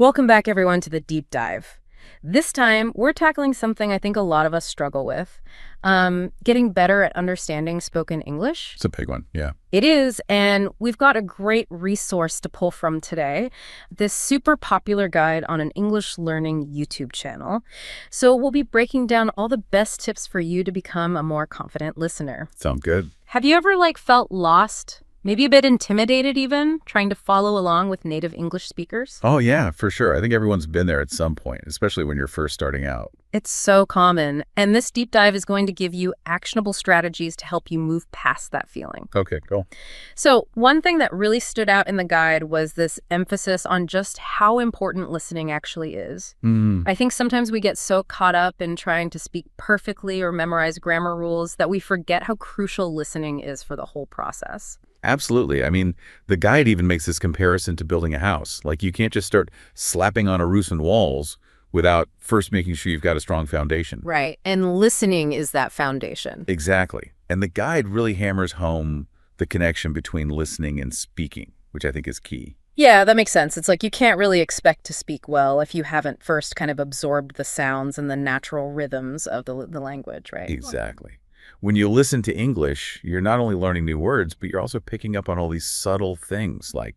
Welcome back, everyone, to the deep dive. This time, we're tackling something I think a lot of us struggle with, getting better at understanding spoken English. It's a big one, yeah. It is, and we've got a great resource to pull from today, this super popular guide on an English learning YouTube channel. So we'll be breaking down all the best tips for you to become a more confident listener. Sound good? Have you ever, felt lost? Maybe a bit intimidated even, trying to follow along with native English speakers? Oh, yeah, for sure. I think everyone's been there at some point, especially when you're first starting out. It's so common, and this deep dive is going to give you actionable strategies to help you move past that feeling. Okay, cool. So one thing that really stood out in the guide was this emphasis on just how important listening actually is. I think sometimes we get so caught up in trying to speak perfectly or memorize grammar rules that we forget how crucial listening is for the whole process. Absolutely. I mean, the guide even makes this comparison to building a house. Like, you can't just start slapping on a roof and walls without first making sure you've got a strong foundation. Right, and listening is that foundation. Exactly. And the guide really hammers home the connection between listening and speaking, which I think is key. Yeah, that makes sense. It's like you can't really expect to speak well if you haven't first kind of absorbed the sounds and the natural rhythms of the language, right? Exactly. When you listen to English, you're not only learning new words, but you're also picking up on all these subtle things like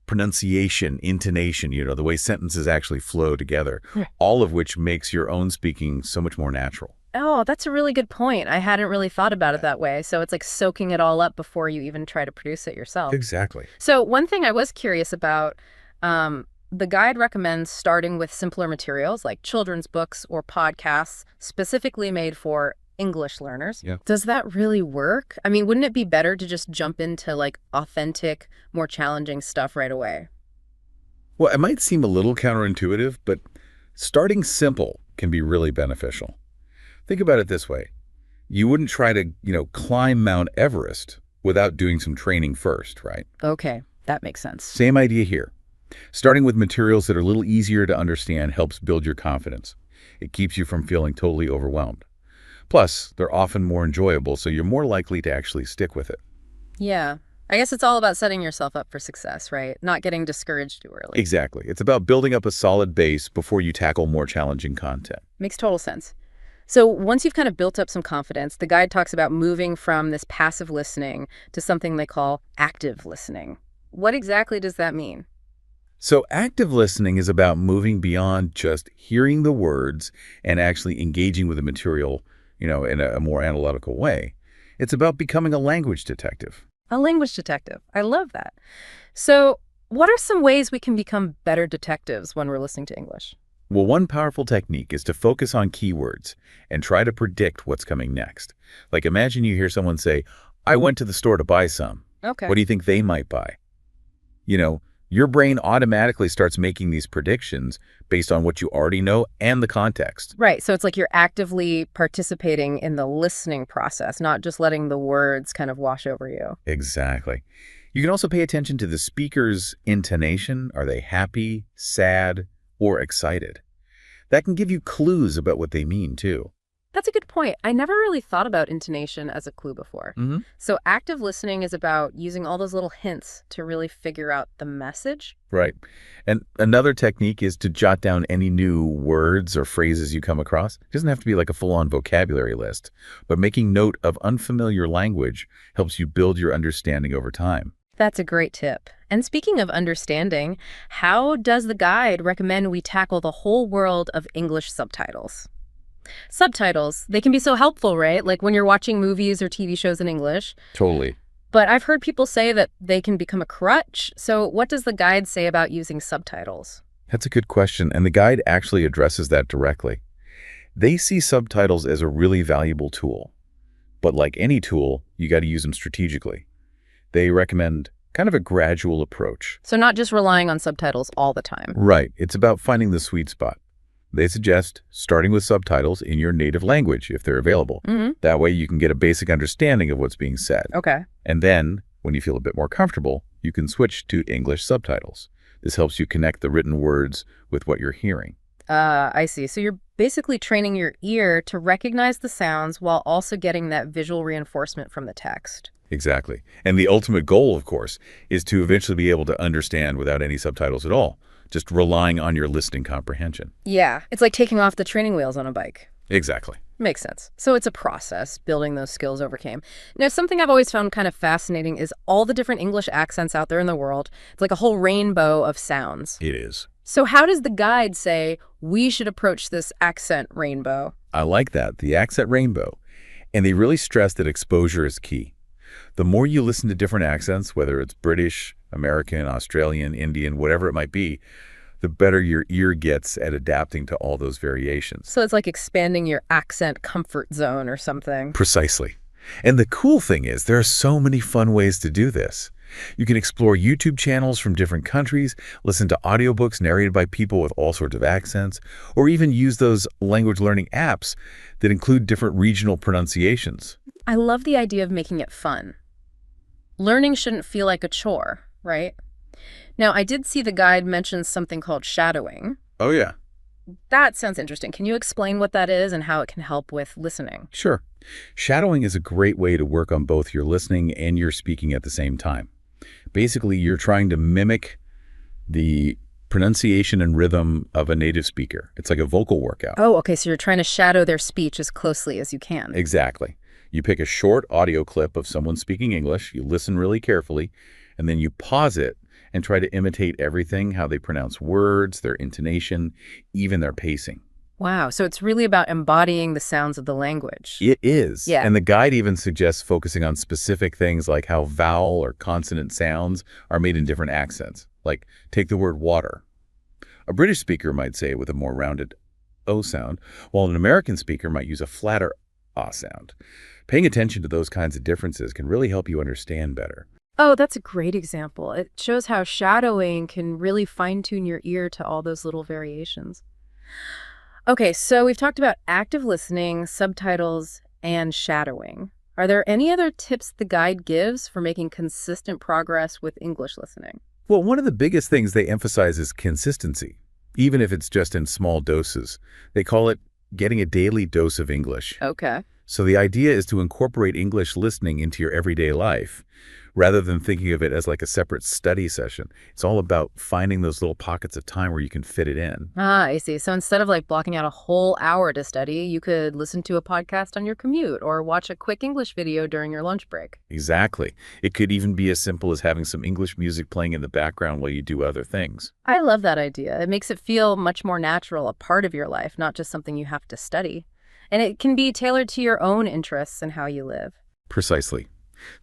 pronunciation, intonation, the way sentences actually flow together, all of which makes your own speaking so much more natural. Oh, that's a really good point. I hadn't really thought about it that way. So it's like soaking it all up before you even try to produce it yourself. Exactly. So one thing I was curious about, the guide recommends starting with simpler materials like children's books or podcasts specifically made for English learners. Yeah. Does that really work? I mean, wouldn't it be better to just jump into authentic, more challenging stuff right away? Well, it might seem a little counterintuitive, but starting simple can be really beneficial. Think about it this way. You wouldn't try to, climb Mount Everest without doing some training first, right? Okay, that makes sense. Same idea here. Starting with materials that are a little easier to understand helps build your confidence. It keeps you from feeling totally overwhelmed. Plus, they're often more enjoyable, so you're more likely to actually stick with it. Yeah. I guess it's all about setting yourself up for success, right? Not getting discouraged too early. Exactly. It's about building up a solid base before you tackle more challenging content. Makes total sense. So once you've kind of built up some confidence, the guide talks about moving from this passive listening to something they call active listening. What exactly does that mean? So active listening is about moving beyond just hearing the words and actually engaging with the material, in a more analytical way. It's about becoming a language detective. A language detective. I love that. So what are some ways we can become better detectives when we're listening to English? Well, one powerful technique is to focus on keywords and try to predict what's coming next. Like, imagine you hear someone say, "I went to the store to buy some." Okay. What do you think they might buy? Your brain automatically starts making these predictions based on what you already know and the context. Right. So it's like you're actively participating in the listening process, not just letting the words kind of wash over you. Exactly. You can also pay attention to the speaker's intonation. Are they happy, sad, or excited? That can give you clues about what they mean, too. That's a good point. I never really thought about intonation as a clue before. So active listening is about using all those little hints to really figure out the message. Right. And another technique is to jot down any new words or phrases you come across. It doesn't have to be like a full-on vocabulary list, but making note of unfamiliar language helps you build your understanding over time. That's a great tip. And speaking of understanding, how does the guide recommend we tackle the whole world of English subtitles? Subtitles, they can be so helpful, right? Like when you're watching movies or TV shows in English. Totally. But I've heard people say that they can become a crutch. So what does the guide say about using subtitles? That's a good question, and the guide actually addresses that directly. They see subtitles as a really valuable tool. But like any tool, you got to use them strategically. They recommend kind of a gradual approach. So not just relying on subtitles all the time. Right. It's about finding the sweet spot. They suggest starting with subtitles in your native language if they're available. That way you can get a basic understanding of what's being said. Okay. And then, when you feel a bit more comfortable, you can switch to English subtitles. This helps you connect the written words with what you're hearing. I see. So you're basically training your ear to recognize the sounds while also getting that visual reinforcement from the text. Exactly. And the ultimate goal, of course, is to eventually be able to understand without any subtitles at all, just relying on your listening comprehension. Yeah, it's like taking off the training wheels on a bike. Exactly. Makes sense. So it's a process, building those skills over time. Now, something I've always found kind of fascinating is all the different English accents out there in the world. It's like a whole rainbow of sounds. It is. So how does the guide say we should approach this accent rainbow? I like that, the accent rainbow. And they really stress that exposure is key. The more you listen to different accents, whether it's British, American, Australian, Indian, whatever it might be, the better your ear gets at adapting to all those variations. So it's like expanding your accent comfort zone or something. Precisely. And the cool thing is there are so many fun ways to do this. You can explore YouTube channels from different countries, listen to audiobooks narrated by people with all sorts of accents, or even use those language learning apps that include different regional pronunciations. I love the idea of making it fun. Learning shouldn't feel like a chore, right? Now, I did see the guide mention something called shadowing. Oh, yeah. That sounds interesting. Can you explain what that is and how it can help with listening? Sure. Shadowing is a great way to work on both your listening and your speaking at the same time. Basically, you're trying to mimic the pronunciation and rhythm of a native speaker. It's like a vocal workout. Oh, okay, so you're trying to shadow their speech as closely as you can. Exactly. You pick a short audio clip of someone speaking English, you listen really carefully, and then you pause it and try to imitate everything, how they pronounce words, their intonation, even their pacing. Wow, so it's really about embodying the sounds of the language. It is. Yeah. And the guide even suggests focusing on specific things like how vowel or consonant sounds are made in different accents. Like, take the word water. A British speaker might say it with a more rounded O sound, while an American speaker might use a flatter ah sound. Paying attention to those kinds of differences can really help you understand better. Oh, that's a great example. It shows how shadowing can really fine-tune your ear to all those little variations. Okay, so we've talked about active listening, subtitles, and shadowing. Are there any other tips the guide gives for making consistent progress with English listening? Well, one of the biggest things they emphasize is consistency, even if it's just in small doses. They call it getting a daily dose of English. Okay. So the idea is to incorporate English listening into your everyday life, rather than thinking of it as like a separate study session. It's all about finding those little pockets of time where you can fit it in. Ah, I see. So instead of like blocking out a whole hour to study, you could listen to a podcast on your commute or watch a quick English video during your lunch break. Exactly. It could even be as simple as having some English music playing in the background while you do other things. I love that idea. It makes it feel much more natural, a part of your life, not just something you have to study. And it can be tailored to your own interests and how you live. Precisely.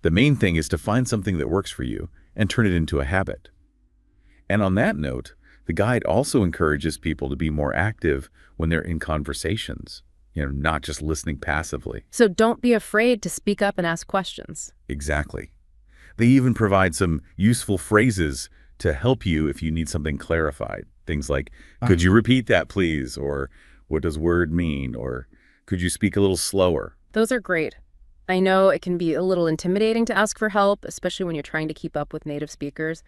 The main thing is to find something that works for you and turn it into a habit. And on that note, the guide also encourages people to be more active when they're in conversations, not just listening passively. So don't be afraid to speak up and ask questions. Exactly. They even provide some useful phrases to help you if you need something clarified. Things like, could you repeat that, please? Or what does word mean? Or could you speak a little slower? Those are great. I know it can be a little intimidating to ask for help, especially when you're trying to keep up with native speakers,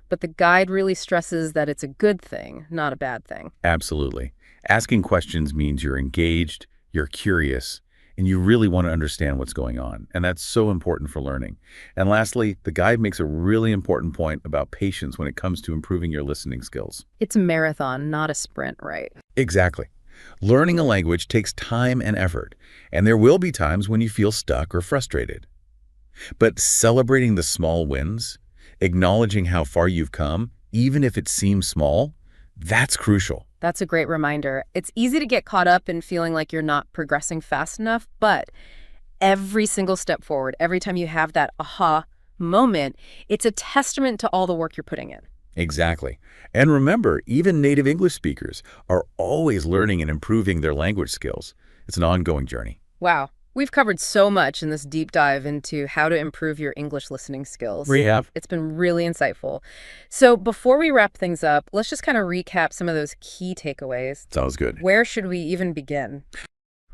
but the guide really stresses that it's a good thing, not a bad thing. Absolutely. Asking questions means you're engaged, you're curious, and you really want to understand what's going on. And that's so important for learning. And lastly, the guide makes a really important point about patience when it comes to improving your listening skills. It's a marathon, not a sprint, right? Exactly. Learning a language takes time and effort, and there will be times when you feel stuck or frustrated. But celebrating the small wins, acknowledging how far you've come, even if it seems small, that's crucial. That's a great reminder. It's easy to get caught up in feeling like you're not progressing fast enough, but every single step forward, every time you have that aha moment, it's a testament to all the work you're putting in. Exactly. And remember, even native English speakers are always learning and improving their language skills. It's an ongoing journey. Wow. We've covered so much in this deep dive into how to improve your English listening skills. We have. It's been really insightful. So before we wrap things up, let's just kind of recap some of those key takeaways. Sounds good. Where should we even begin?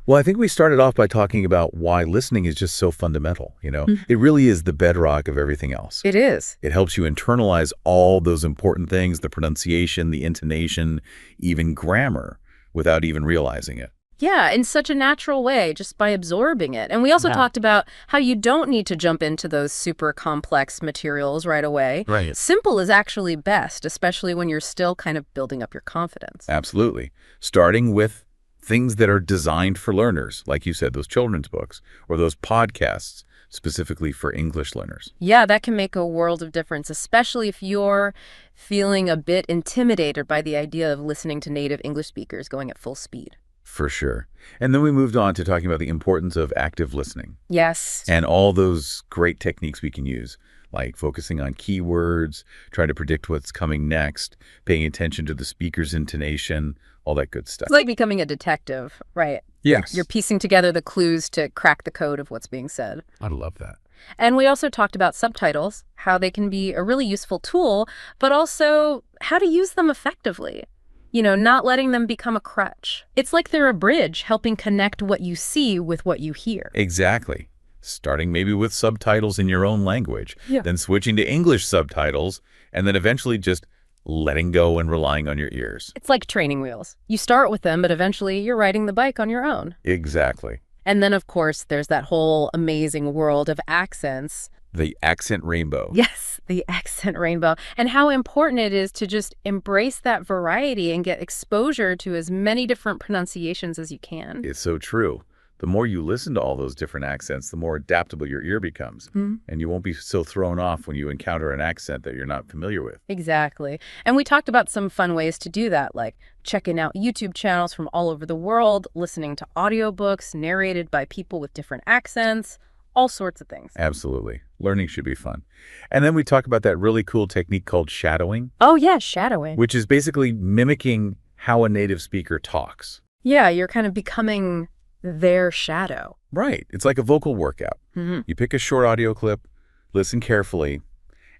Well, I think we started off by talking about why listening is just so fundamental, It really is the bedrock of everything else. It is. It helps you internalize all those important things, the pronunciation, the intonation, even grammar, without even realizing it. Yeah, in such a natural way, just by absorbing it. And we also talked about how you don't need to jump into those super complex materials right away. Right. Simple is actually best, especially when you're still kind of building up your confidence. Absolutely. Starting with things that are designed for learners, like you said, those children's books or those podcasts specifically for English learners. Yeah, that can make a world of difference, especially if you're feeling a bit intimidated by the idea of listening to native English speakers going at full speed. For sure. And then we moved on to talking about the importance of active listening. Yes. And all those great techniques we can use, like focusing on keywords, trying to predict what's coming next, paying attention to the speaker's intonation, all that good stuff. It's like becoming a detective, right? Yes. You're piecing together the clues to crack the code of what's being said. I love that. And we also talked about subtitles, how they can be a really useful tool, but also how to use them effectively. You know, not letting them become a crutch. It's like they're a bridge helping connect what you see with what you hear. Exactly. Starting maybe with subtitles in your own language, then switching to English subtitles, and then eventually just letting go and relying on your ears. It's like training wheels. You start with them, but eventually you're riding the bike on your own. Exactly. And then, of course, there's that whole amazing world of accents. The accent rainbow. Yes, the accent rainbow. And how important it is to just embrace that variety and get exposure to as many different pronunciations as you can. It's so true. The more you listen to all those different accents, the more adaptable your ear becomes. And you won't be so thrown off when you encounter an accent that you're not familiar with. Exactly. And we talked about some fun ways to do that, like checking out YouTube channels from all over the world, listening to audiobooks narrated by people with different accents, all sorts of things. Absolutely. Learning should be fun. And then we talk about that really cool technique called shadowing. Oh, yeah, shadowing. Which is basically mimicking how a native speaker talks. Yeah, you're kind of becoming their shadow. Right. It's like a vocal workout. You pick a short audio clip, listen carefully,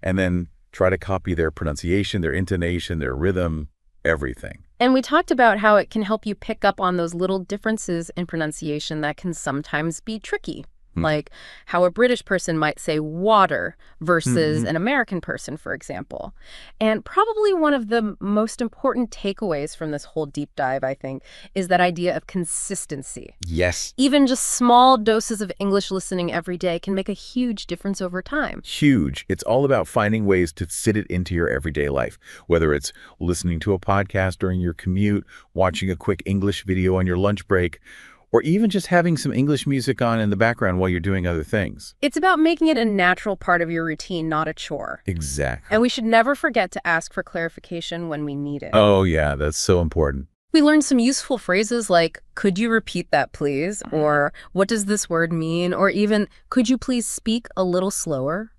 and then try to copy their pronunciation, their intonation, their rhythm, everything. And we talked about how it can help you pick up on those little differences in pronunciation that can sometimes be tricky. Like how a British person might say water versus an American person, for example. And probably one of the most important takeaways from this whole deep dive, I think, is that idea of consistency. Yes. Even just small doses of English listening every day can make a huge difference over time. Huge. It's all about finding ways to fit it into your everyday life, whether it's listening to a podcast during your commute, watching a quick English video on your lunch break, or even just having some English music on in the background while you're doing other things. It's about making it a natural part of your routine, not a chore. Exactly. And we should never forget to ask for clarification when we need it. Oh, yeah, that's so important. We learned some useful phrases like, could you repeat that, please? Or what does this word mean? Or even, could you please speak a little slower?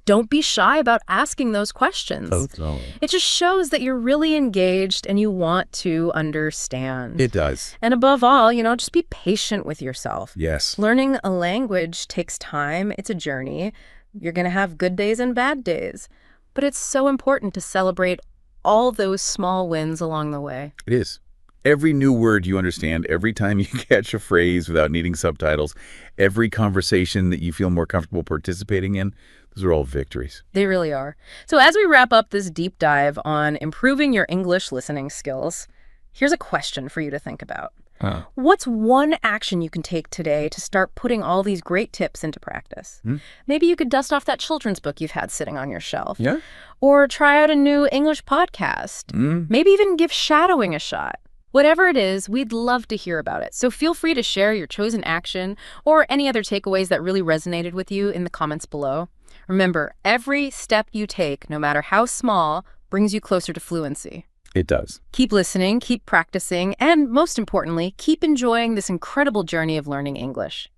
Don't be shy about asking those questions. Totally. It just shows that you're really engaged and you want to understand. It does. And above all, you know, just be patient with yourself. Yes. Learning a language takes time. It's a journey. You're going to have good days and bad days. But it's so important to celebrate all those small wins along the way. It is. Every new word you understand, every time you catch a phrase without needing subtitles, every conversation that you feel more comfortable participating in, those are all victories. They really are. So as we wrap up this deep dive on improving your English listening skills, here's a question for you to think about. What's one action you can take today to start putting all these great tips into practice? Maybe you could dust off that children's book you've had sitting on your shelf. Yeah. Or try out a new English podcast. Maybe even give shadowing a shot. Whatever it is, we'd love to hear about it. So feel free to share your chosen action or any other takeaways that really resonated with you in the comments below. Remember, every step you take, no matter how small, brings you closer to fluency. It does. Keep listening, keep practicing, and most importantly, keep enjoying this incredible journey of learning English.